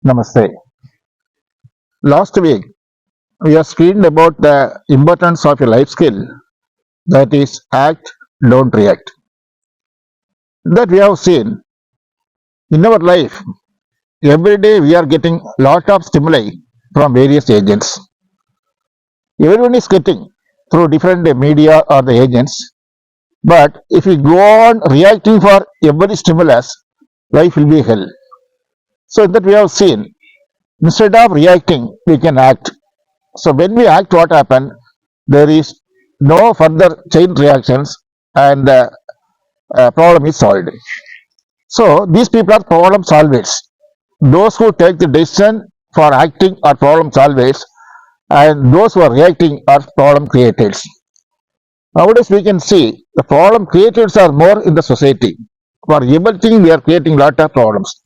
Namaste. Last week, we have screened about the importance of a life skill that is act, don't react. That we have seen in our life, every day we are getting lot of stimuli from various agents. Everyone is getting through different media or the agents. But if we go on reacting for every stimulus, life will be hell. So that we have seen, instead of reacting, we can act. So when we act, what happen? There is no further chain reactions, and the problem is solved. So these people are problem solvers. Those who take the decision for acting are problem solvers, and those who are reacting are problem creators. Nowadays, we can see the problem creators are more in the society. For everything, we are creating lot of problems.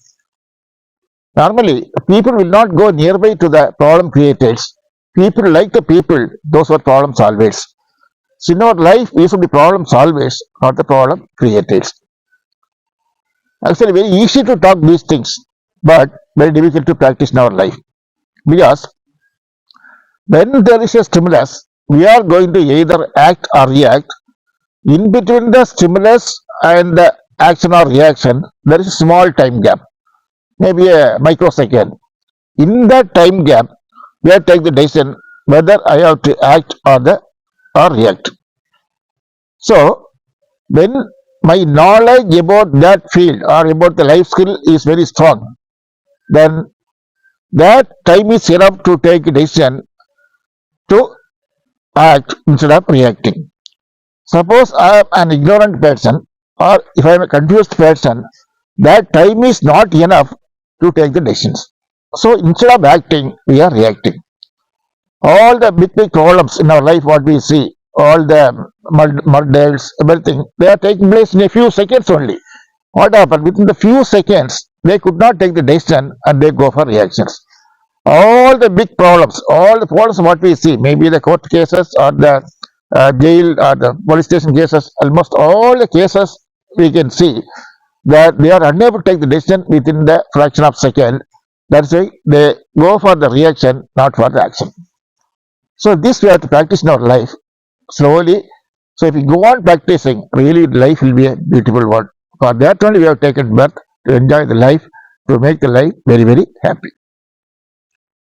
Normally, people will not go nearby to the problem creators. People like the people, those who are problem solvers. So in our life, we should be problem solvers, not the problem creators. Actually, very easy to talk these things, but very difficult to practice in our life. Because when there is a stimulus, we are going to either act or react. In between the stimulus and the action or reaction, there is a small time gap, maybe a microsecond. In that time gap, we have to take the decision whether I have to act or react. So, when my knowledge about that field or about the life skill is very strong, then that time is enough to take a decision to act instead of reacting. Suppose I am an ignorant person, or if I am a confused person, that time is not enough to take the decisions. So instead of acting, we are reacting. All the big problems in our life, what we see, all the murders, everything, they are taking place in a few seconds only. What happened? Within the few seconds, they could not take the decision and they go for reactions. All the big problems, all the problems what we see, maybe the court cases or the jail or the police station cases, almost all the cases we can see that they are unable to take the decision within the fraction of second. That's why they go for the reaction, not for the action. So this we have to practice in our life slowly. So if we go on practicing, really life will be a beautiful one. For that only we have taken birth to enjoy the life, to make the life very, very happy.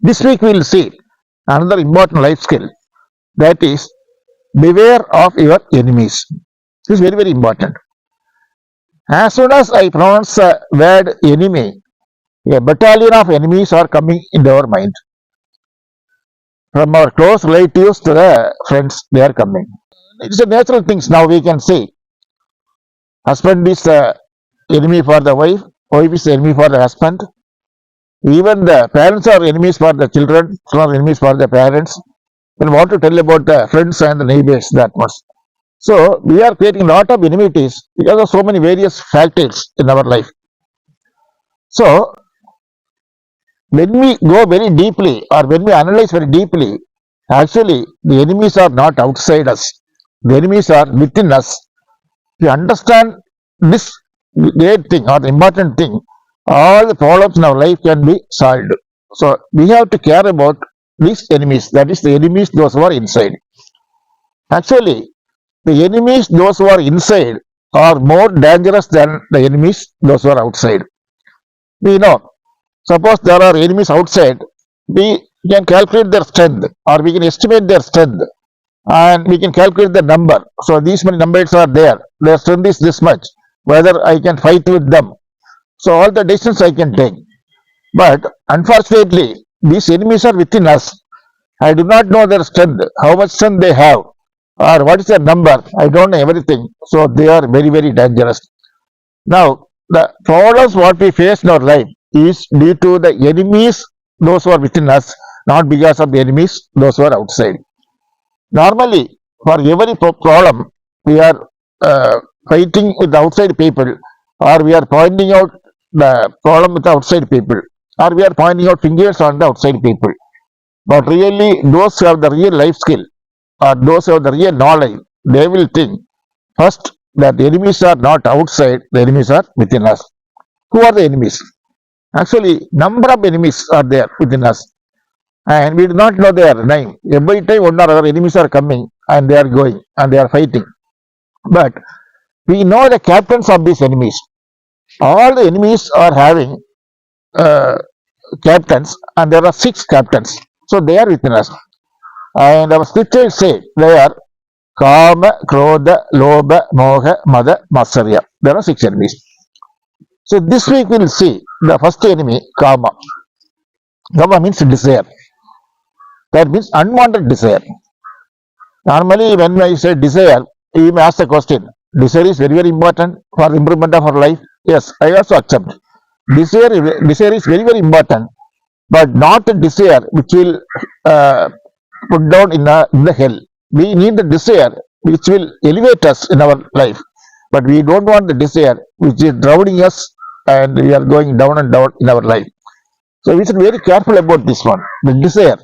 This week we will see another important life skill, that is beware of your enemies. This is very, very important. As soon as I pronounce the word enemy, a battalion of enemies are coming into our mind. From our close relatives to the friends, they are coming. It's a natural things now we can see. Husband is the enemy for the wife is the enemy for the husband. Even the parents are enemies for the children are enemies for the parents. We want to tell about the friends and the neighbors that much. So we are creating a lot of enmities because of so many various factors in our life. So when we go very deeply or when we analyze very deeply, actually the enemies are not outside us. The enemies are within us. If you understand this great thing or the important thing, all the problems in our life can be solved. So we have to care about these enemies, that is the enemies those who are inside. Actually, the enemies those who are inside are more dangerous than the enemies those who are outside. We know, suppose there are enemies outside, we can calculate their strength or we can estimate their strength and we can calculate the number. So these many numbers are there, their strength is this much, whether I can fight with them. So all the decisions I can take. But unfortunately, these enemies are within us. I do not know their strength, how much strength they have, or what is their number. I don't know everything. So they are very, very dangerous. Now, the problems what we face in our life is due to the enemies, those who are within us, not because of the enemies, those who are outside. Normally, for every problem, we are fighting with the outside people, or we are pointing out the problem with the outside people, or we are pointing out fingers on the outside people. But really, those who have the real life skill or those who have the real knowledge, they will think first that the enemies are not outside, the enemies are within us. Who are the enemies? Actually, number of enemies are there within us, and we do not know their name. Every time one or other enemies are coming, and they are going, and they are fighting. But we know the captains of these enemies. All the enemies are having uh, captains, and there are 6 captains. So they are within us. And our scriptures say they are Kama, Krodha, Lobha, Moha, Mada, Matsarya. There are 6 enemies. So this week we will see the first enemy, Kama. Kama means desire. That means unwanted desire. Normally, when I say desire, you may ask the question: desire is very, very important for improvement of our life. Yes, I also accept. Desire is very, very important, but not a desire which will put down in the hell. We need the desire which will elevate us in our life, but we don't want the desire which is drowning us and we are going down and down in our life. So we should be very careful about this one. The desire,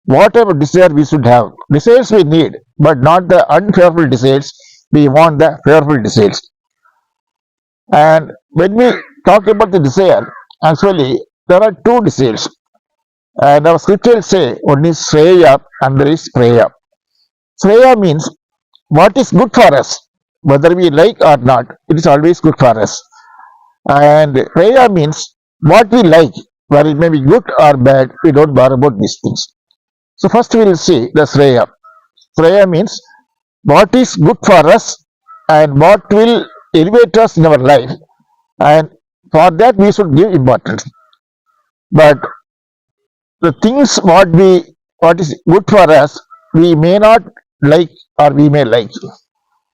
whatever desire we should have, desires we need, but not the unfavorable desires. We want the favorable desires. And when we talk about the desire, actually there are 2 desires. And our scriptures say one is Shreya and there is Preya. Shreya means what is good for us, whether we like or not, it is always good for us. And Preya means what we like, whether it may be good or bad, we don't bother about these things. So first we will see the Shreya. Shreya means what is good for us and what will elevate us in our life, and for that we should give importance. But the things what is good for us, we may not like or we may like.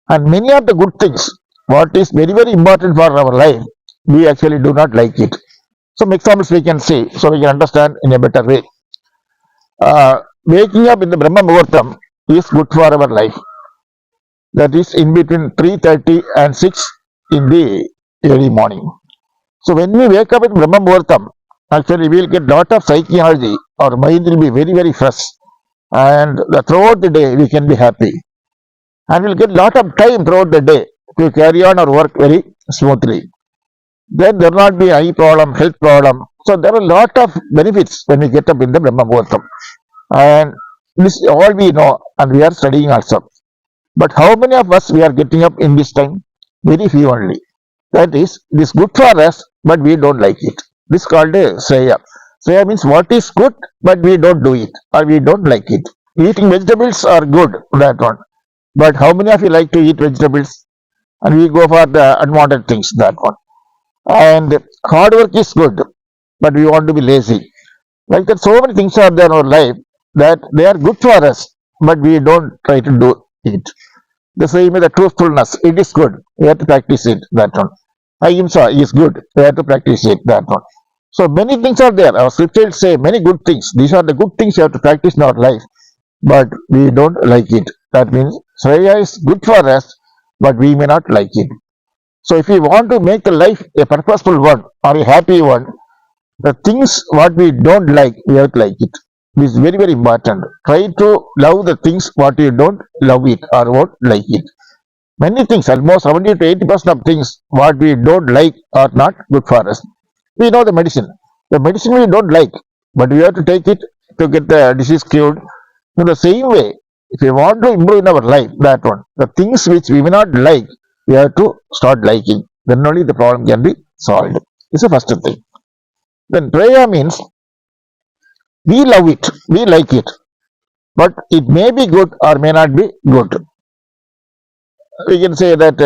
And many of the good things, what is very, very important for our life, we actually do not like it. Some examples we can see so we can understand in a better way. Waking up in the Brahma Muhurtam is good for our life. That is in between 3:30 and 6 in the early morning. So when we wake up in Brahma Muhurtam, actually we will get lot of psychology. Our mind will be very, very fresh, and throughout the day we can be happy, and we'll get lot of time throughout the day to carry on our work very smoothly. Then there will not be eye problem, health problem. So there are a lot of benefits when we get up in the Brahma Muhurtam. And this all we know, and we are studying also. But how many of us we are getting up in this time? Very few only. That is, it is good for us, but we don't like it. This is called a Shreya. Shreya means what is good, but we don't do it, or we don't like it. Eating vegetables are good, that one. But how many of you like to eat vegetables? And we go for the unwanted things, that one. And hard work is good, but we want to be lazy. Like that, so many things are there in our life that they are good for us, but we don't try to do it. The same with the truthfulness, it is good, we have to practice it, that one. Ahimsa is good, we have to practice it, that one. So many things are there. Our scriptures say many good things. These are the good things we have to practice in our life, but we don't like it. That means Shreya is good for us, but we may not like it. So if we want to make a life a purposeful one or a happy one, the things what we don't like, we have to like it. This is very, very important. Try to love the things what you don't love it or won't like it. Many things, almost 70 to 80% of things what we don't like are not good for us. We know the medicine. The medicine we don't like, but we have to take it to get the disease cured. In the same way, if we want to improve in our life, that one, the things which we may not like, we have to start liking. Then only the problem can be solved. This is the first thing. Then Preya means we love it, we like it, but it may be good or may not be good. We can say that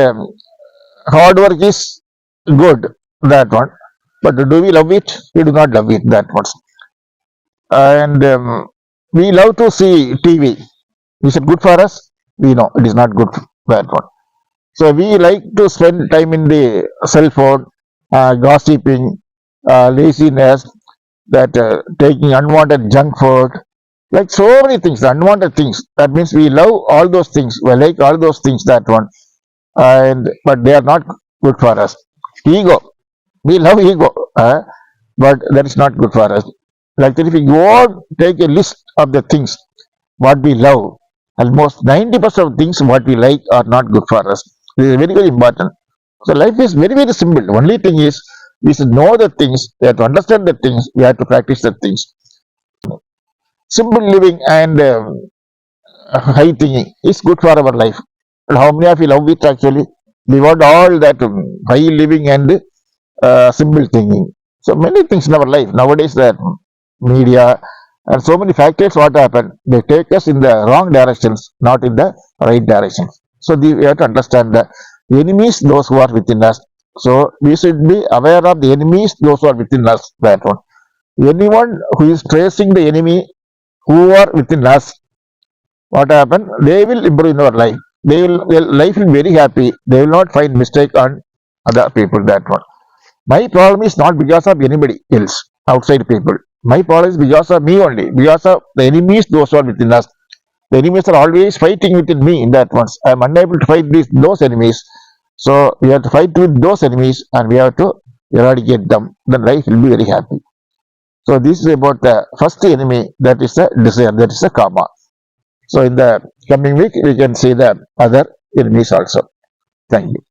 hard work is good, that one, but do we love it? We do not love it, that one. And we love to see TV. Is it good for us? We know it is not good, that one. So we like to spend time in the cell phone, gossiping, laziness, that taking unwanted junk food, like so many things, unwanted things. That means we love all those things, we like all those things, that one, and but they are not good for us. Ego, we love ego, but that is not good for us. Like that, if we go on, take a list of the things what we love, almost 90% of things what we like are not good for us. This is very, very important. So life is very, very simple. Only thing is We should know the things, we have to understand the things, we have to practice the things. Simple living and high thinking is good for our life. And how many of you love it actually? We want all that high living and simple thinking. So many things in our life nowadays, that media and so many factors, what happen? They take us in the wrong directions, not in the right directions. So we have to understand the enemies, those who are within us. So we should be aware of the enemies, those who are within us. That one. Anyone who is tracing the enemy who are within us, what happen? They will improve in our life. Their life will be very happy. They will not find mistake on other people. That one. My problem is not because of anybody else, outside people. My problem is because of me only, because of the enemies, those who are within us. The enemies are always fighting within me in that once. I am unable to fight those enemies. So we have to fight with those enemies and we have to eradicate them. Then life will be very happy. So this is about the first enemy, that is the desire, that is the karma. So in the coming week we can see the other enemies also. Thank you.